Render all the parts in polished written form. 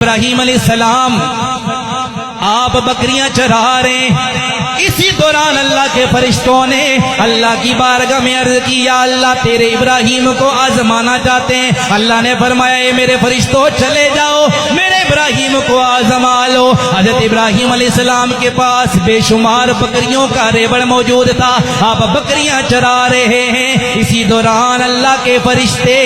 ابراہیم علیہ السلام آپ بکریاں چرا رہے ہیں، اسی دوران اللہ کے فرشتوں نے اللہ کی بارگاہ میں عرض کی، یا اللہ تیرے ابراہیم کو آزمانا چاہتے ہیں۔ اللہ نے فرمایا اے میرے فرشتوں چلے جاؤ، میرے ابراہیم کو آزما لو۔ حضرت ابراہیم علیہ السلام کے پاس بے شمار بکریوں کا ریوڑ موجود تھا، آپ بکریاں چرا رہے ہیں، اسی دوران اللہ کے فرشتے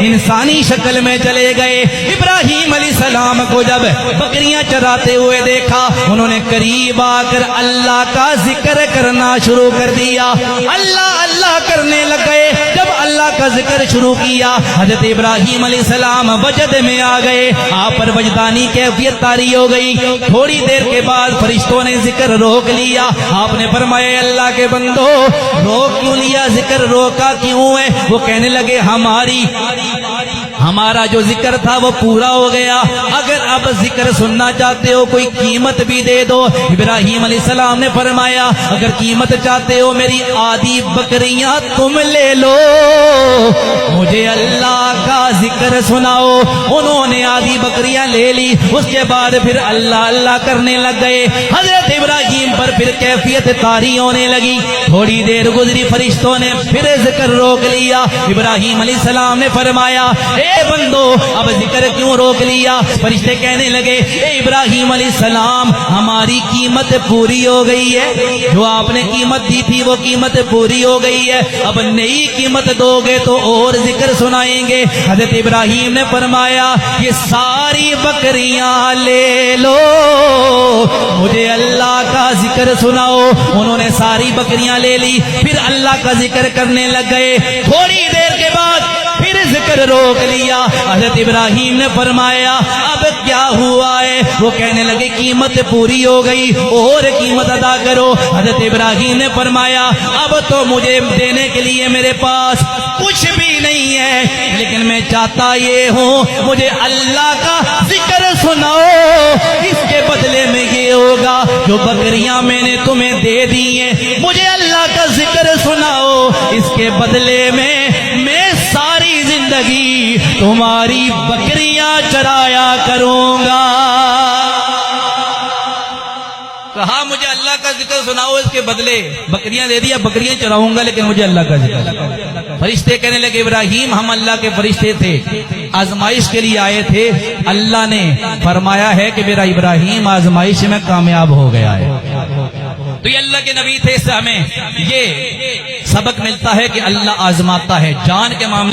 انسانی شکل میں چلے گئے۔ ابراہیم علیہ السلام کو جب بکریاں چراتے ہوئے دیکھا، انہوں نے قریب آ کر اللہ کا ذکر کرنا شروع کر دیا، اللہ اللہ کرنے لگ گئے۔ جب اللہ کا ذکر شروع کیا، حضرت ابراہیم علیہ السلام وجد میں آ گئے، آپ پر وجدانی کیفیت طاری ہو گئی۔ تھوڑی دیر کے بعد فرشتوں نے ذکر روک لیا، آپ نے فرمایا اللہ کے بندو روک کیوں لیا، ذکر روکا کیوں ہے؟ وہ کہنے لگے ہمارا جو ذکر تھا وہ پورا ہو گیا، اگر اب ذکر سننا چاہتے ہو کوئی قیمت بھی دے دو۔ ابراہیم علیہ السلام نے فرمایا اگر قیمت چاہتے ہو میری آدھی بکریاں تم لے لو، مجھے اللہ کا ذکر سناؤ۔ انہوں نے آدھی بکریاں لے لی، اس کے بعد پھر اللہ اللہ کرنے لگ گئے۔ حضرت ابراہیم پر پھر کیفیت طاری ہونے لگی، تھوڑی دیر گزری، فرشتوں نے پھر ذکر روک لیا۔ ابراہیم علیہ السلام نے فرمایا اے بندو اب ذکر کیوں روک لیا؟ فرشتے کہنے لگے اے ابراہیم علیہ السلام ہماری قیمت پوری ہو گئی ہے، جو آپ نے قیمت دی تھی وہ قیمت پوری ہو گئی ہے، اب نئی قیمت دو گے تو اور ذکر سنائیں گے۔ حضرت ابراہیم نے فرمایا یہ ساری بکریاں لے لو، مجھے اللہ کا ذکر سناؤ۔ انہوں نے ساری بکریاں لے لی، پھر اللہ کا ذکر کرنے لگ گئے۔ تھوڑی دیر کے بعد پھر ذکر روک لیا۔ حضرت ابراہیم نے فرمایا اب کیا ہوا ہے؟ وہ کہنے لگے قیمت پوری ہو گئی، اور قیمت ادا کرو۔ حضرت ابراہیم نے فرمایا اب تو مجھے دینے کے لیے میرے پاس کچھ بھی نہیں ہے، لیکن میں چاہتا یہ ہوں مجھے اللہ کا ذکر سناؤ، اس کے بدلے میں یہ ہوگا جو بکریاں میں نے تمہیں دے دی ہیں، مجھے اللہ کا ذکر سناؤ، اس کے بدلے میں ساری زندگی تمہاری بکریاں چرایا کروں گا۔ کہا مجھے اللہ کا ذکر سناؤ، اس کے بدلے بکریاں دے دیا، بکریاں چراؤں گا لیکن مجھے اللہ کا ذکر۔ فرشتے کہنے لگے ابراہیم ہم اللہ کے فرشتے تھے، آزمائش کے لیے آئے تھے، اللہ نے فرمایا ہے کہ میرا ابراہیم آزمائش میں کامیاب ہو گیا ہے۔ تو یہ اللہ کے نبی تھے، اس سے ہمیں یہ سبق ملتا ہے کہ اللہ آزماتا ہے، جان کے معاملے